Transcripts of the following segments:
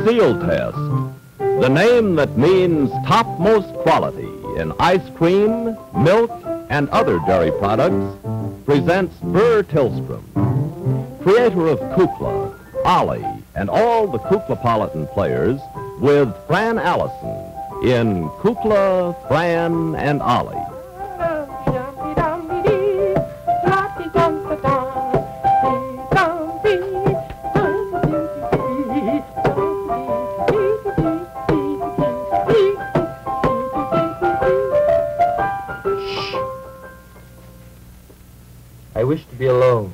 Seal Test, the name that means topmost quality in ice cream, milk, and other dairy products, presents Burr Tillstrom, creator of Kukla, Ollie, and all the Kuklapolitan players, with Fran Allison in Kukla, Fran and Ollie. I wish to be alone.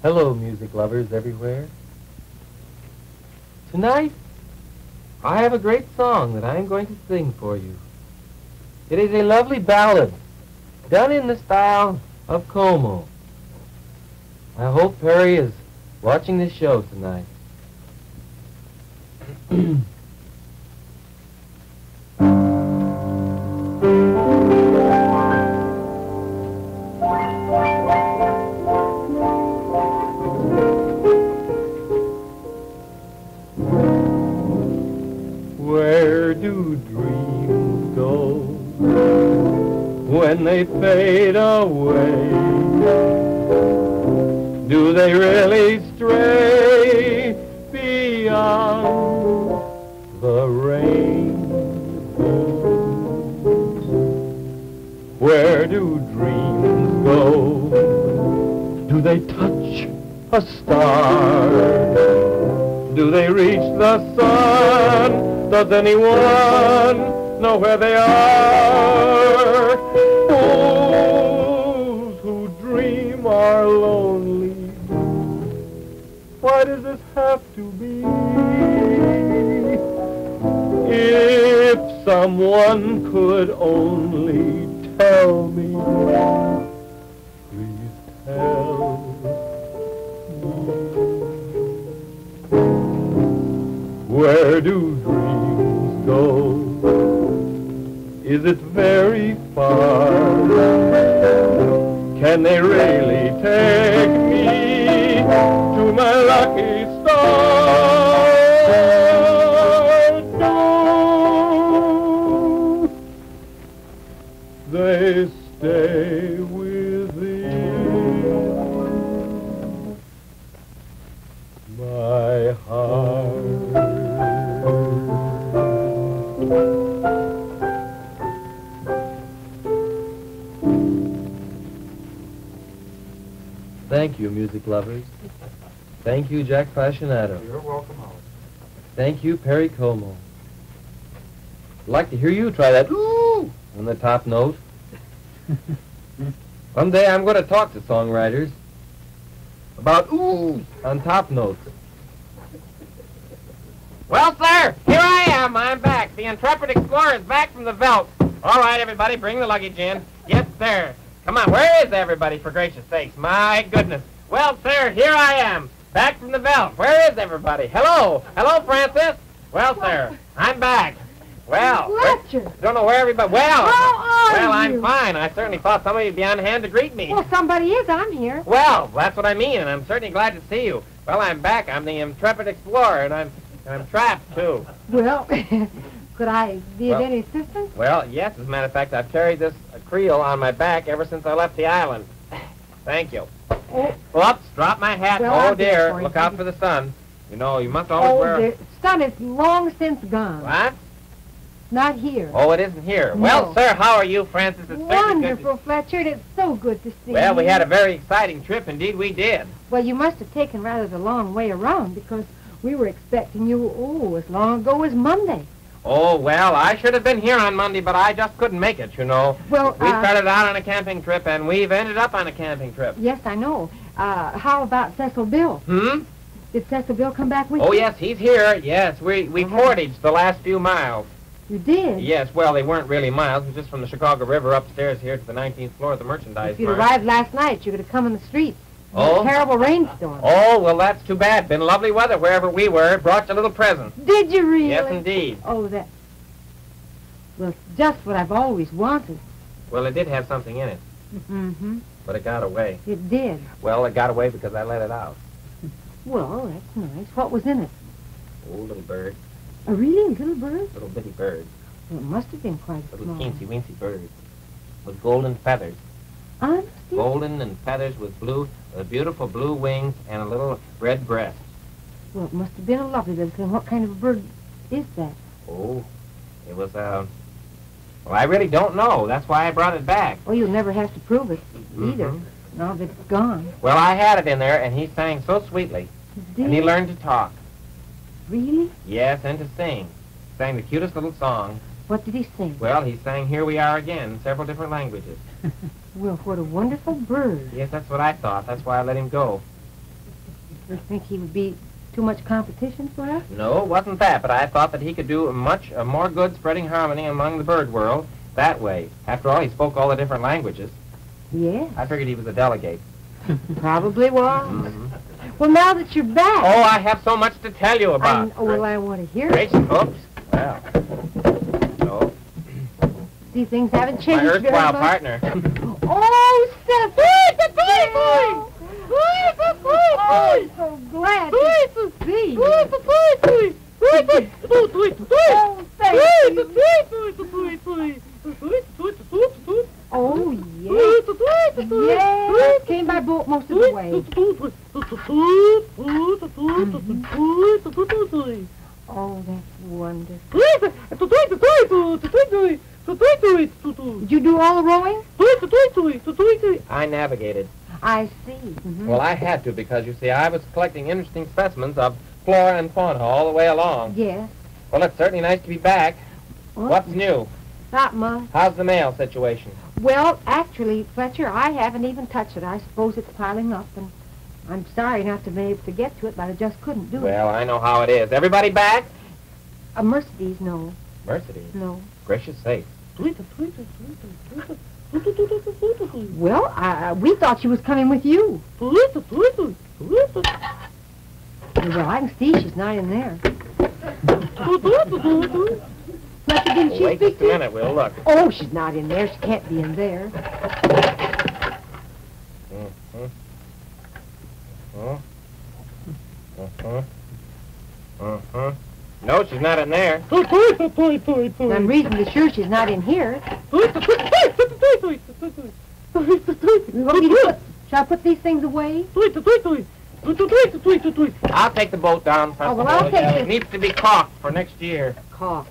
Hello, music lovers everywhere. Tonight, I have a great song that I'm going to sing for you. It is a lovely ballad, done in the style of Como. I hope Perry is watching this show tonight. Where do dreams go when they fade away? Do they really stray beyond the rainbow? Where do dreams go? Do they touch a star? Do they reach the sun? Does anyone know where they are? Fools who dream are lonely. Why does this have to be? If someone could only tell me, please tell me. Where do dreams go? Is it very far? Can they really take me to my lucky star? Do they stay within my heart? Thank you, music lovers. Thank you, Jack Fascinato. You're welcome, Alec. Thank you, Perry Como. I'd like to hear you try that ooh on the top note. Someday I'm going to talk to songwriters about ooh on top notes. Well, sir, here I am. I'm back. The intrepid explorer is back from the veldt. All right, everybody, bring the luggage in. Yes, sir. Come on, where is everybody, for gracious sakes? My goodness. Well, sir, here I am, back from the veldt. Where is everybody? Hello. Hello, Francis. Well, sir, I'm back. Well, Fletcher. Don't know where everybody... Well, How are well, you? I'm fine. I certainly thought somebody would be on hand to greet me. Well, somebody is. I'm here. Well, that's what I mean, and I'm certainly glad to see you. Well, I'm back. I'm the intrepid explorer, and I'm trapped, too. Well, could I be of any assistance? Well, yes, as a matter of fact, I've carried this creel on my back ever since I left the island. Thank you. Oh. Oops, drop my hat. Well, Oh, I'll do it dear, for you. look out for the sun. You know, you must always wear... The sun is long since gone. What? Not here. Oh, it isn't here. No. Well, sir, how are you, Francis? It's certainly good Wonderful, Fletcher. It's so good to see you. Well, we had a very exciting trip. Indeed, we did. Well, you must have taken rather the long way around because we were expecting you, as long ago as Monday. Oh, well, I should have been here on Monday, but I just couldn't make it, you know. Well, we started out on a camping trip, and we've ended up on a camping trip. Yes, I know. How about Cecil Bill? Hmm? Did Cecil Bill come back with you? Oh, yes, he's here. Yes, we portaged the last few miles. You did? Yes, well, they weren't really miles. It was just from the Chicago River upstairs here to the 19th floor of the merchandise If you'd mart. arrived last night, you could have come in the streets. Oh? A terrible rainstorm. Oh, well, that's too bad. Been lovely weather wherever we were. Brought you a little present. Did you really? Yes, indeed. Oh, that... Well, it's just what I've always wanted. Well, it did have something in it, Mm-hmm. but it got away. It did. Well, it got away because I let it out. Well, that's nice. What was in it? Oh, little bird. A really little bird? Little bitty bird. Well, it must have been quite Little small. teensy-weensy bird. With golden feathers. Honestly? Golden and feathers with blue, beautiful blue wings and a little red breast. Well, it must have been a lovely little thing. What kind of a bird is that? Oh, it was, well, I really don't know. That's why I brought it back. Well, you'll never have to prove it either, Mhm. now that it's gone. Well, I had it in there, and he sang so sweetly. Did And he learned to talk. Really? Yes, and to sing. Sang the cutest little song. What did he sing? Well, he sang Here We Are Again in several different languages. Well, what a wonderful bird. Yes, that's what I thought. That's why I let him go. You think he would be too much competition for us? No, it wasn't that, but I thought that he could do much more good spreading harmony among the bird world that way. After all, he spoke all the different languages. Yeah, I figured he was a delegate. probably was. Mhm. Well, now that you're back... Oh, I have so much to tell you about. I want to hear it. Gracious, oops. Well, no. See, things haven't My changed very erstwhile much. partner. Oh, Cecil! Oh, I'm so glad to see you. Oh, thank you. Oh, yes. Yes, came by boat most of the way. Oh, that's wonderful. Did you do all the rowing? I navigated. I see. Mhm. Well, I had to because, you see, I was collecting interesting specimens of flora and fauna all the way along. Yes. Well, it's certainly nice to be back. What's new? Not much. How's the mail situation? Well, actually, Fletcher, I haven't even touched it. I suppose it's piling up, and I'm sorry not to be able to get to it, but I just couldn't do Well, I know how it is. Everybody back? it. Mercedes, no. Mercedes. No. Gracious sakes. Well, we thought she was coming with you. Well, I can see she's not in there. Fletcher, didn't she Wait speak just a to you? minute. We'll look. Oh, she's not in there. She can't be in there. Mm-hmm. Mm-hmm. Mm-hmm. No, she's not in there. And I'm reasonably sure she's not in here. You want me to shall I put these things away? I'll take the boat down. Oh, well, I'll take It it. needs to be caulked for next year. Cough.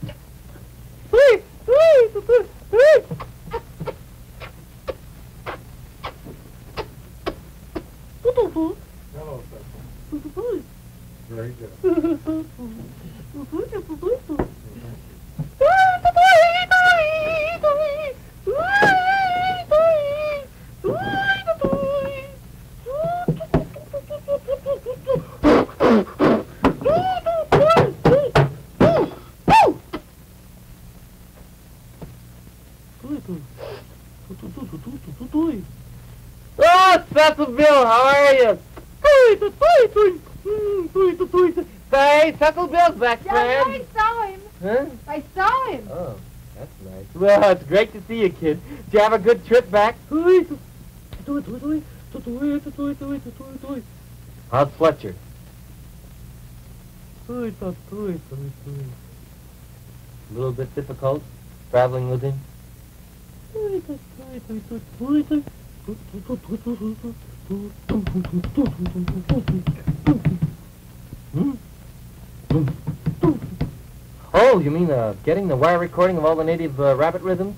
Very good. Oh, Cecil Bill, how are you? Say, Cecil Bill's back, Yeah, friend. I saw him. Huh? I saw him. Oh, that's nice. Well, it's great to see you, kid. Did you have a good trip back? How's Fletcher? A little bit difficult traveling with him? Oh, you mean getting the wire recording of all the native rabbit rhythms?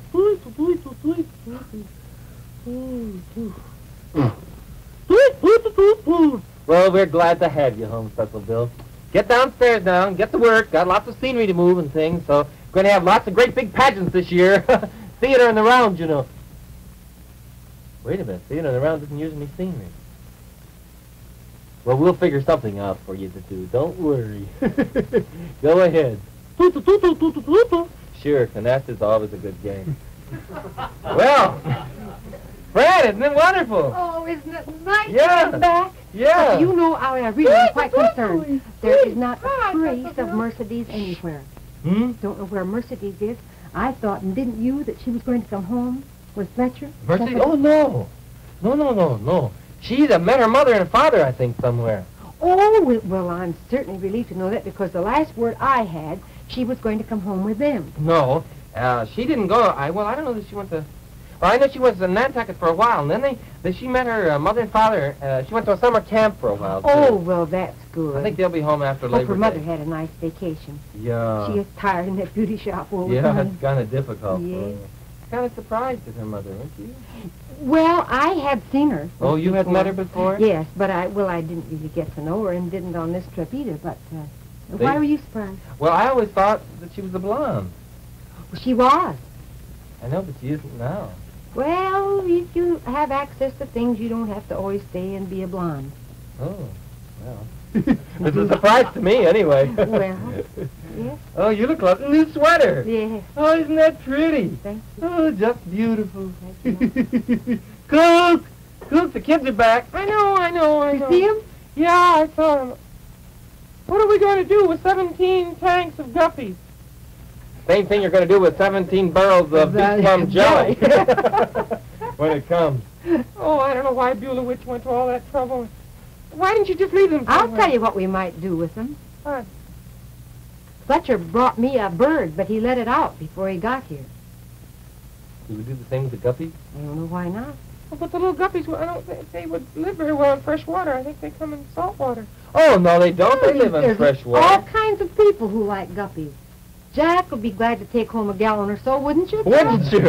Well, we're glad to have you home, Cecil Bill. Get downstairs now and get to work. Got lots of scenery to move and things, so we're going to have lots of great big pageants this year. Theater in the round, you know. Wait a minute. Theater in the round doesn't use any scenery. Well, we'll figure something out for you to do. Don't worry. Go ahead. Sure, canasta is always a good game. Well, Fran, isn't it wonderful? Oh, isn't it nice Yeah. to be back? Yeah. You know, Allie, I really am quite concerned. There is not a trace of Mercedes anywhere. Hmm? Don't know where Mercedes is. I thought, and didn't you, that she was going to come home with Fletcher? Mercy? Oh, no. No. She'd have met her mother and father, I think, somewhere. Oh, well, I'm certainly relieved to know that because the last word I had, she was going to come home with them. No, she didn't go. I don't know that she went to... Well, I know she was in Nantucket for a while, and then she met her mother and father. She went to a summer camp for a while, too. Oh, well, that's good. I think they'll be home after Labor Day. Her mother had a nice vacation. Yeah. She is tired in that beauty shop all the Yeah, time. it's kind of difficult. Yeah. Kind of surprised at her mother, weren't you? Well, I had seen her. Oh, you had met her before? Yes, but I didn't really get to know her and didn't on this trip either, but why were you surprised? Well, I always thought that she was a blonde. Well, she was. I know, but she isn't now. Well, if you have access to things, you don't have to always stay and be a blonde. Oh, well. It's a surprise to me, anyway. Well, yes. Oh, you look like a new sweater. Yes. Oh, isn't that pretty? Thank you. Oh, just beautiful. Thank you. Cook, the kids are back. I know. You see him? Yeah, I saw him. What are we going to do with 17 tanks of guppies? Same thing you're going to do with 17 barrels of beef plum jelly. When it comes. Oh, I don't know why Beulah Witch went to all that trouble. Why didn't you just leave them I'll somewhere? tell you what we might do with them. What? Fletcher brought me a bird, but he let it out before he got here. Do we do the same with the guppies? I don't know why not. Well, but the little guppies, I don't think they would live very well in fresh water. I think they come in salt water. Oh, no, they don't. They live in There's fresh all water. kinds of people who like guppies. Jack would be glad to take home a gallon or so, wouldn't you? Wouldn't you?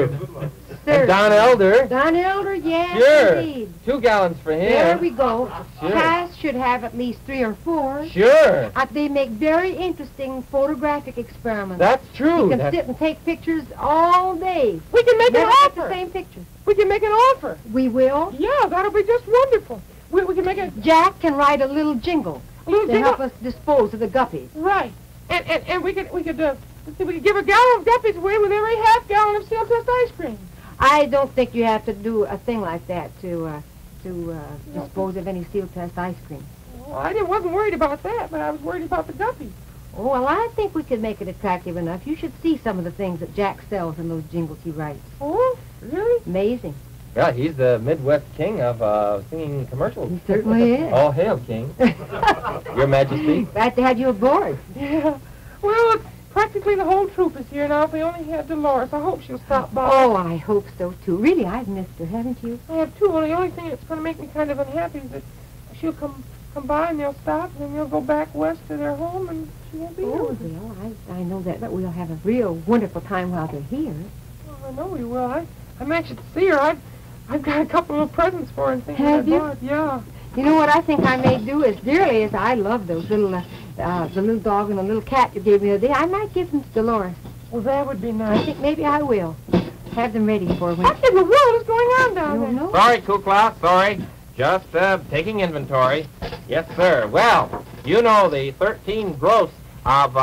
Sir. And Don Elder. Don Elder, yes, Sure. indeed. 2 gallons for him. There we go. Sure. Cass should have at least 3 or 4. Sure. They make very interesting photographic experiments. That's true. You can sit and take pictures all day. We can make Never an get the offer. same pictures. We can make an offer. We will. Yeah, that'll be just wonderful. We can make a Jack can write a little jingle little to jingle. help us dispose of the guppies. Right. And we could give a gallon of guppies away with every half gallon of seal test ice cream. I don't think you have to do a thing like that to dispose of any seal test ice cream. Well, I wasn't worried about that, but I was worried about the guppies. Oh, well, I think we could make it attractive enough. You should see some of the things that Jack sells in those jingles he writes. Oh, really? Amazing. Yeah, he's the Midwest king of singing commercials. He certainly is. All hail, King. Your Majesty. Glad to have you aboard. Yeah. Well, it's practically the whole troop is here now. If we only had Dolores, I hope she'll stop by. Oh, I hope so, too. Really, I've missed her, haven't you? I have too. Only the only thing that's going to make me kind of unhappy is that she'll come by and they'll stop and then they'll go back west to their home and she won't be here. Oh, with us. well, I know that, but we'll have a real wonderful time while they're here. Well, I know we will. I'm anxious to see her. I've got a couple of presents for her and things Have I you? bought. Yeah. You know what I think I may do as dearly as I love those little, the little dog and the little cat you gave me the other day. I might give them to Dolores. Well, that would be I nice. think maybe I will. Have them ready for when... What in the world is going on I down there? don't know. Sorry, Kukla, sorry. Just taking inventory. Yes, sir. Well, you know the 13 gross of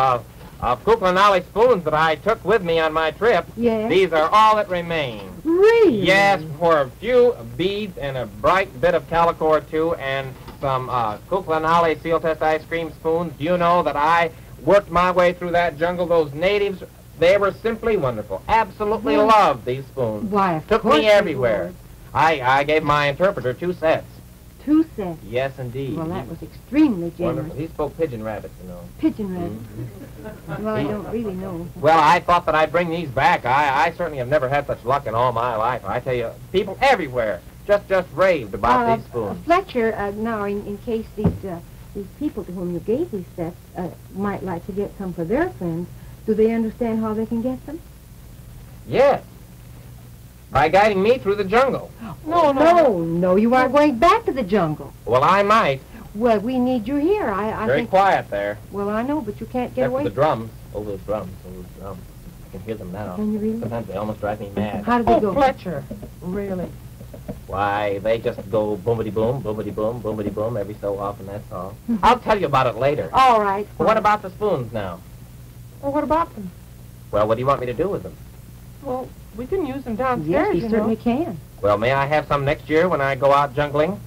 Kukla and Ollie spoons that I took with me on my trip. Yes. These are all that remain. Really? Yes, for a few beads and a bright bit of calico or two and some Kukla and Ollie seal test ice cream spoons. Do you know that I worked my way through that jungle? Those natives, they were simply wonderful. Absolutely Yes. loved these spoons. Why, of Took course me you everywhere. would. I gave my interpreter 2 sets. 2 cents. Yes, indeed. Well, that was extremely generous. Wonderful. He spoke pigeon rabbit, you know. Pigeon rabbit. Well, I don't really know. Well, I thought that I'd bring these back. I certainly have never had such luck in all my life. I tell you, people everywhere just raved about these spoons. Fletcher, now, in case these people to whom you gave these sets might like to get some for their friends, do they understand how they can get them? Yes. By guiding me through the jungle. No, you aren't going back to the jungle. Well, I might. Well, we need you here. I Very think... quiet there. Well, I know, but you can't get Except for away. the drums. Oh, those drums. I can hear them now. Can you really? Sometimes they almost drive me mad. How do they Oh, go? Fletcher. Really? Why, they just go boomity-boom, boomity-boom, boomity-boom every so often, that's all. I'll tell you about it later. All right. But what about the spoons now? Well, what about them? Well, what do you want me to do with them? Well, we can use them Yes, downstairs, you you certainly know. can. Well, may I have some next year when I go out jungling?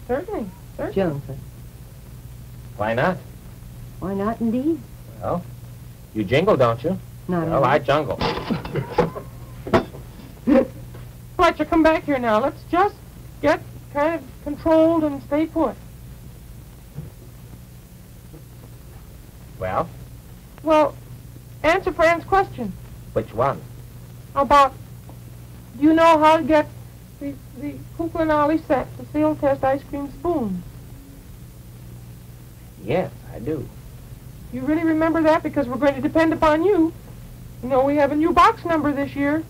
Certainly. Johnson. Why not? Why not, indeed? Well, you jingle, don't you? Not Well, I jungle. Fletcher, come back here now. Let's just get kind of controlled and stay put. Well, Well, answer Fran's question which one? about, do you know how to get the Kukla and Ollie set, the seal test ice cream spoons? Yes, I do. You really remember that? Because we're going to depend upon you. You know, we have a new box number this year.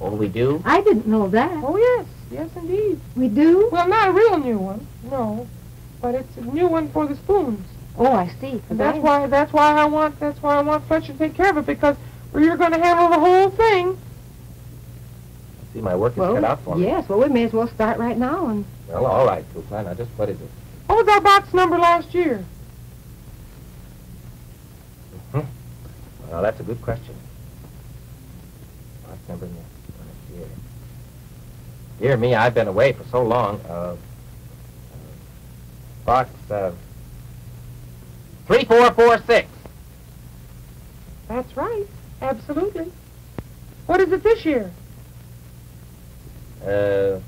Oh, we do? I didn't know that. Oh, yes. Yes, indeed. We do? Well, not a real new one, no. But it's a new one for the spoons. Oh, I see. And that's why I want Fletcher to take care of it, because you're going to handle the whole thing. See, my work is cut out for me. Yes, well, we may as well start right now. And Well, all right, Kukla. Now, just what is it? What was our box number last year? Well, that's a good question. Box number last year. Dear me, I've been away for so long. Box 3446. That's right. Absolutely. What is it this year? You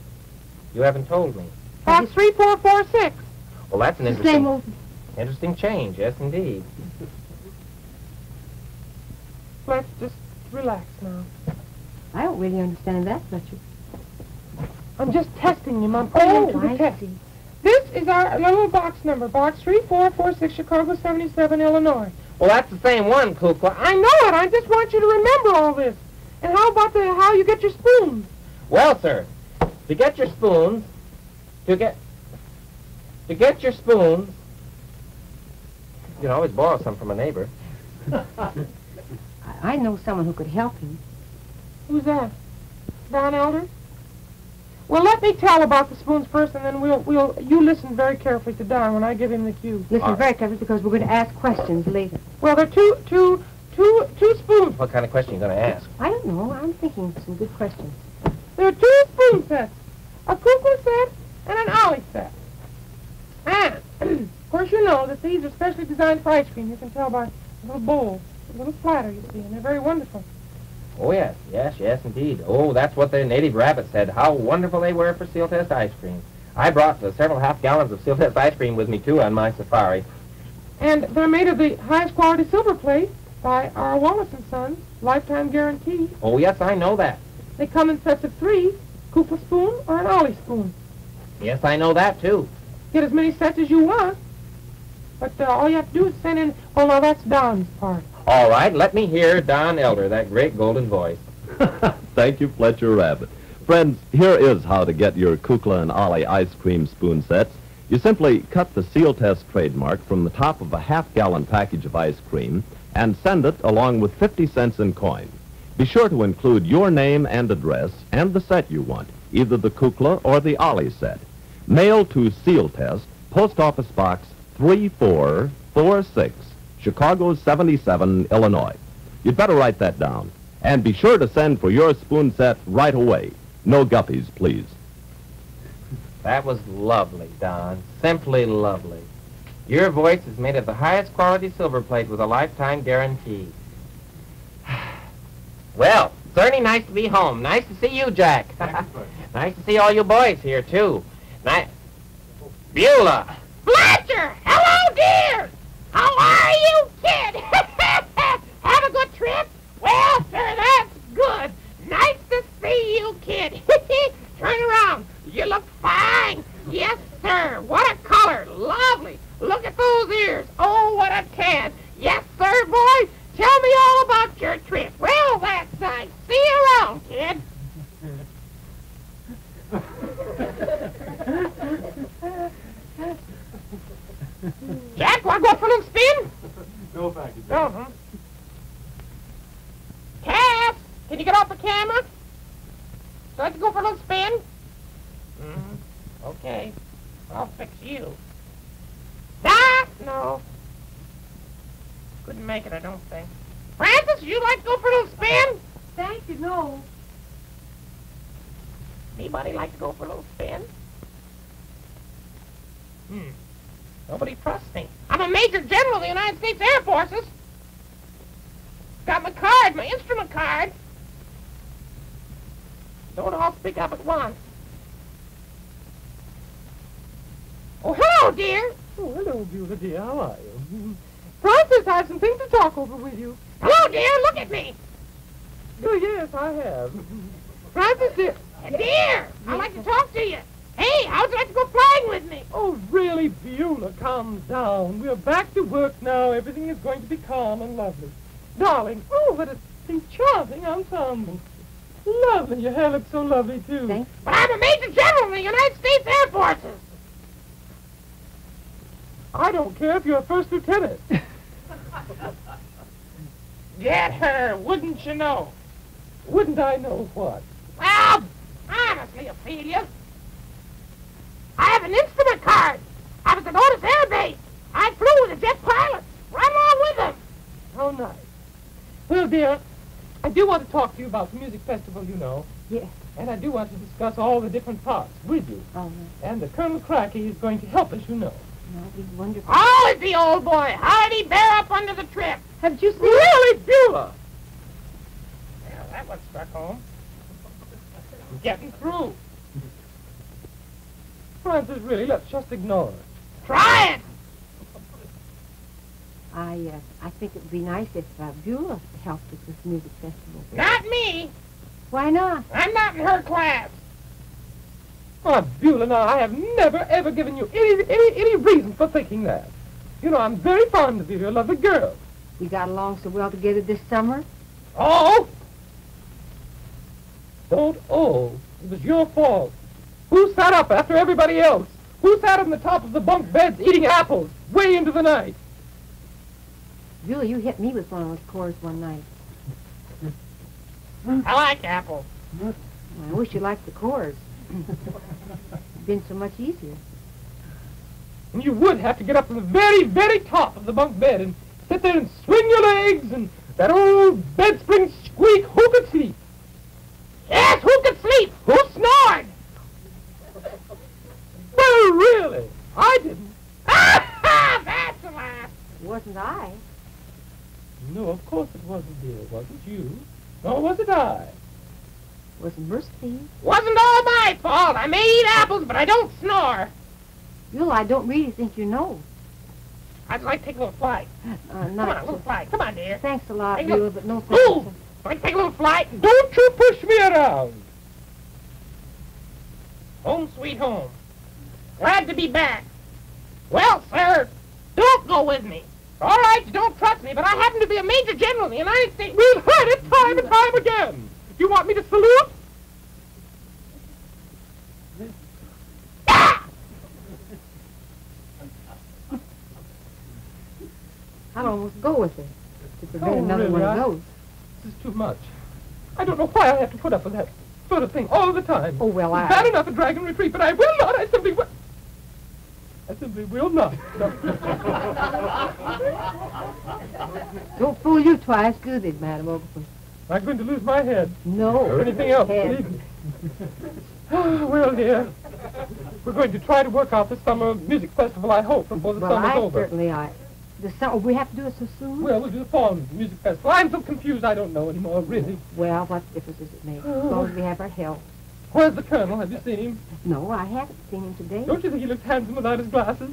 haven't told me. Box 3446. Well, that's an the same interesting change. Yes, indeed. Let's just relax now. I don't really understand that, Fletcher. I'm just testing him. I'm putting him to the test. see. This is our little box number, box 3446, Chicago 77, Illinois. Well, that's the same one, Kukla. I know it. I just want you to remember all this. And how about how you get your spoons? Well, sir, to get your spoons, you can always borrow some from a neighbor. I know someone who could help him. Who's that? Don Elder? Well, let me tell about the spoons first, and then you listen very carefully to Don when I give him the cue. Listen very carefully, because we're going to ask questions later. Well, there are two spoons. What kind of question are you going to ask? I don't know. I'm thinking of some good questions. There are two spoon sets, a Kukla set and an Ollie set. And, of course, you know that these are specially designed for ice cream. You can tell by the little bowl, the little platter, you see, and they're very wonderful. Oh, yes, indeed. Oh, that's what the native rabbit said, how wonderful they were for seal test ice cream. I brought several half gallons of seal test ice cream with me, too, on my safari. And they're made of the highest quality silver plate by our Wallace & Sons, lifetime guarantee. Oh, yes, I know that. They come in sets of 3, Kukla spoon or an Ollie spoon. Yes, I know that, too. Get as many sets as you want. But all you have to do is send in... Oh, no, that's Don's part. All right, let me hear Don Elder, that great golden voice. Thank you, Fletcher Rabbit. Friends, here is how to get your Kukla and Ollie ice cream spoon sets. You simply cut the seal test trademark from the top of a half-gallon package of ice cream and send it along with 50 cents in coin. Be sure to include your name and address and the set you want, either the Kukla or the Ollie set. Mail to Seal Test, Post Office Box 3446, Chicago 77, Illinois. You'd better write that down. And be sure to send for your spoon set right away. No guppies, please. That was lovely, Don. Simply lovely. Your voice is made of the highest quality silver plate with a lifetime guarantee. Well, certainly nice to be home. Nice to see you, Jack. Nice to see all you boys here, too. Beulah. Fletcher! Hello, dear! How are you, kid? Have a good trip? Well, sir, that's good. Nice to see you, kid. Turn around. You look fine. Yes, sir. What a color. Lovely. Look at those ears. Oh, what a tan. Yes, sir, boy. Tell me all about your trip. Well, that's nice. See you around, kid. Jack, want to go for a little spin? No, thank you. Uh-huh. Cass, can you get off the camera? So I have to go for a little spin? Okay. I'll fix you. No. Couldn't make it, I don't think. Francis, you like to go for a little spin? Thank you, no. Anybody like to go for a little spin? Nobody trusts me. I'm a Major General of the United States Air Forces. got my card, my instrument card. Don't all speak up at once. Oh, hello, dear. Oh, hello, Beulah, dear. How are you? Francis, I have some things to talk over with you. Hello, dear. Look at me. Oh, yes, I have. Francis, dear. Dear, I'd like to talk to you. Hey, how'd you like to go flying with me? Oh, really, Beulah, calm down. We're back to work now. Everything is going to be calm and lovely. Darling, oh, what a charming ensemble. Lovely. Your hair looks so lovely, too. Thanks. But I'm a Major General in the United States Air Forces. I don't care if you're a first lieutenant. Get her, wouldn't you know? Wouldn't I know what? Well, honestly, Ophelia, I have an instrument card. I was at Otis Air Base. I flew with a jet pilot, right along with them. How nice. Well, dear, I do want to talk to you about the music festival, you know. Yes. And I do want to discuss all the different parts with you. Oh, And the Colonel Crackie is going to help us, you know. that'd be wonderful. Oh, is the old boy. How did he bear up under the trip? Have you seen Really, Beulah? Well, that one struck home. I'm getting through. Francis, really, let's just ignore it. Try it. I think it would be nice if Beulah helped us with the music festival. Not me. Why not? I'm not in her class. Oh, Beulah, now, I have never, ever given you any reason for thinking that. You know, I'm very fond of you. You're a lovely girl. We got along so well together this summer. Oh! Don't oh. It was your fault. Who sat up after everybody else? Who sat on the top of the bunk beds eating apples way into the night? Beulah, you hit me with one of those chords one night. I like apples. I wish you liked the chords. It'd been so much easier. And you would have to get up to the very, very top of the bunk bed and sit there and swing your legs and that old bed spring squeak. Who could sleep? Yes, who could sleep? Who snored? Well, really, I didn't. That's a laugh. Wasn't I? No, of course it wasn't, dear. It wasn't you. Nor was it I. Wasn't Mercy? Wasn't all my fault. I may eat apples, but I don't snore. Beulah, I don't really think you know. I'd like to take a little flight. Come on, Not a little flight. Come on, dear. Thanks a lot, Hey, look. Beulah, but no thanks. Ooh, I'd like to take a little flight. Don't you push me around. Home sweet home. Glad to be back. Well, sir, don't go with me. All right, you don't trust me, but I happen to be a Major General in the United States. We've heard it time and time again. You want me to salute? Ah! I'd almost go with it to prevent Oh, another really, one of those. This is too much. I don't know why I have to put up with that sort of thing all the time. Oh, well, It's bad enough at Dragon Retreat, but I will not. I simply will. I simply will not. No. Don't fool you twice, do they, Madam Oglethorpe? I'm going to lose my head. No. Or anything else, Head. believe me. Well, dear, we're going to try to work out the summer music festival, I hope, before the Well, summer's I over. certainly, the summer, we have to do it so soon? Well, we'll do the fall music festival. I'm so confused I don't know anymore, really. Well, what difference does it make? As long as we have our help. Where's the Colonel? Have you seen him? No, I haven't seen him today. Don't you think he looks handsome without his glasses?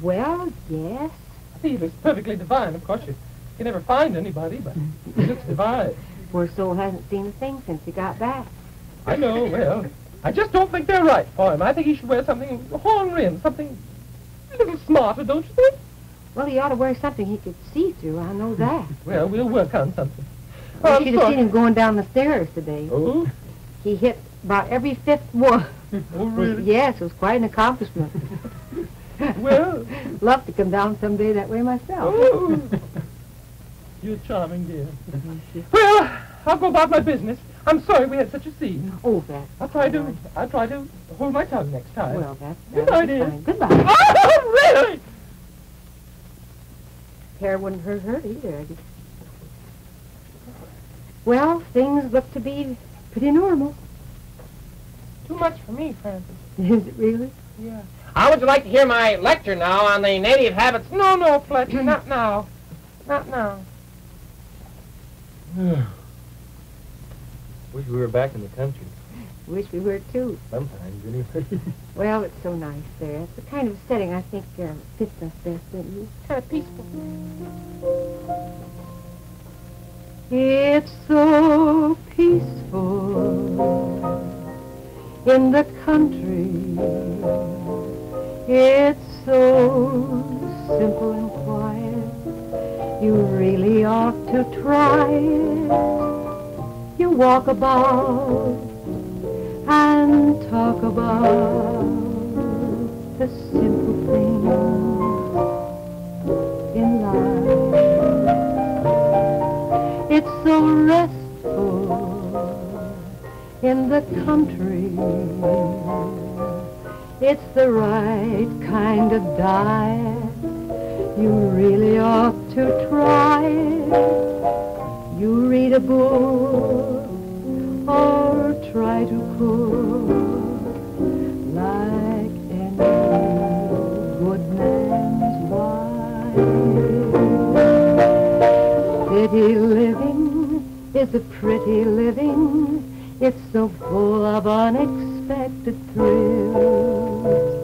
Well, yes. I think he looks perfectly divine. Of course, you can never find anybody, but he looks divine. Poor soul hasn't seen a thing since he got back. I know, well, I just don't think they're right for him. I think he should wear something with horn rim, something a little smarter, don't you think? Well, he ought to wear something he could see through. I know that. Well, we'll work on something. You I'm should have sorry. seen him going down the stairs today. Oh? He hit about every fifth one. Oh, really? Yes, it was quite an accomplishment. Well. Love to come down someday that way myself. Oh. You're charming, dear. Well, I'll go about my business. I'm sorry we had such a scene. Oh, that. I'll try to hold my tongue next time. Well, that's Goodbye, dear. fine. Goodbye. Oh, really? Hair wouldn't hurt her either, I guess. Well, things look to be pretty normal. Too much for me, Francis. Is it really? Yeah. How would you like to hear my lecture now on the native habits? No, Fletcher, not now. Not now. Wish we were back in the country. Wish we were, too. Sometimes, anyway. Well, it's so nice there. It's the kind of setting I think fits us best, don't you? Kind of peaceful. It's so peaceful in the country. It's so simple and quiet. You really ought to try it. You walk about and talk about the simple things in life. It's so restful in the country. It's the right kind of diet. You really ought to try it. You read a book or try to cook like any good man's wife. City living is a pretty living. It's so full of unexpected thrills.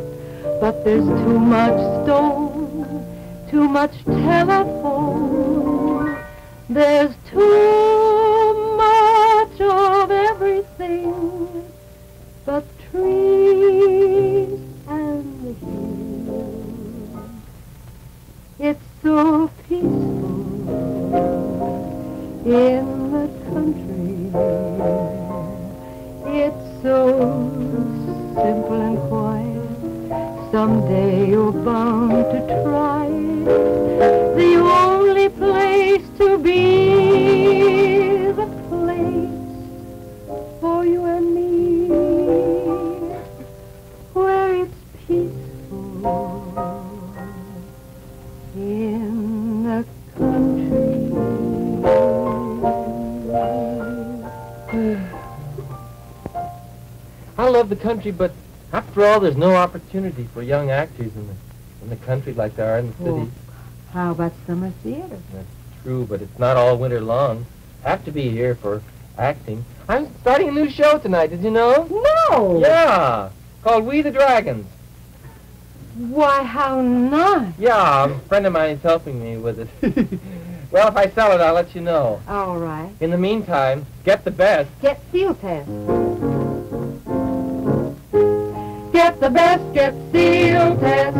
But there's too much stone, too much telephone. There's too much of everything but trees and the hills. It's so peaceful in the country. It's so simple and quiet. Someday you're bound to try it. The only place to be, the place for you and me, where it's peaceful in the country. I love the country, but after all, there's no opportunity for young actors in the country like there are in the city. Oh, how about summer theater? That's true, but it's not all winter long. Have to be here for acting. I'm starting a new show tonight, did you know? No! Yeah, called We the Dragons. Why, how nice. Yeah, a friend of mine is helping me with it. Well, if I sell it, I'll let you know. All right. In the meantime, get the best. Get seal test. Get the best, get seal test.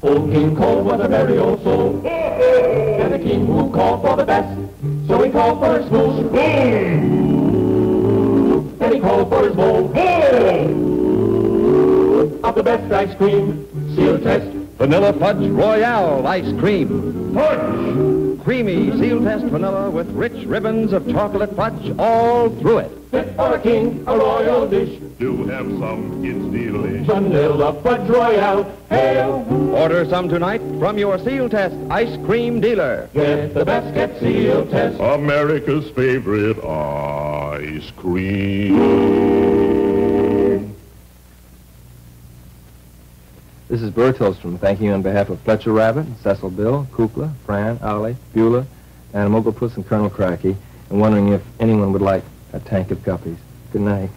Old King Cole was a very old soul, and a king who called for the best, so he called for his spoon, and he called for his bowl of the best ice cream, seal test, vanilla fudge royale ice cream, fudge, creamy seal test vanilla with rich ribbons of chocolate fudge all through it. Fit for a king, a royal dish. Do have some, it's delish. Vanilla fudge royale, hail! Order some tonight from your seal test ice cream dealer. Get the best, get seal test. America's favorite ice cream. This is Bertelsstrom thanking you on behalf of Fletcher Rabbit, Cecil Bill, Kukla, Fran, Ollie, Beulah, and Puss and Colonel Crackie, and wondering if anyone would like a tank of guppies. Good night.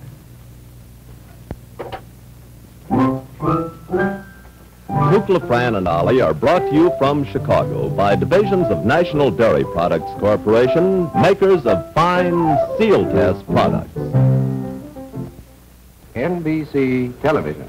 Kukla, Fran and Ollie are brought to you from Chicago by divisions of National Dairy Products Corporation, makers of fine seal test products. NBC Television.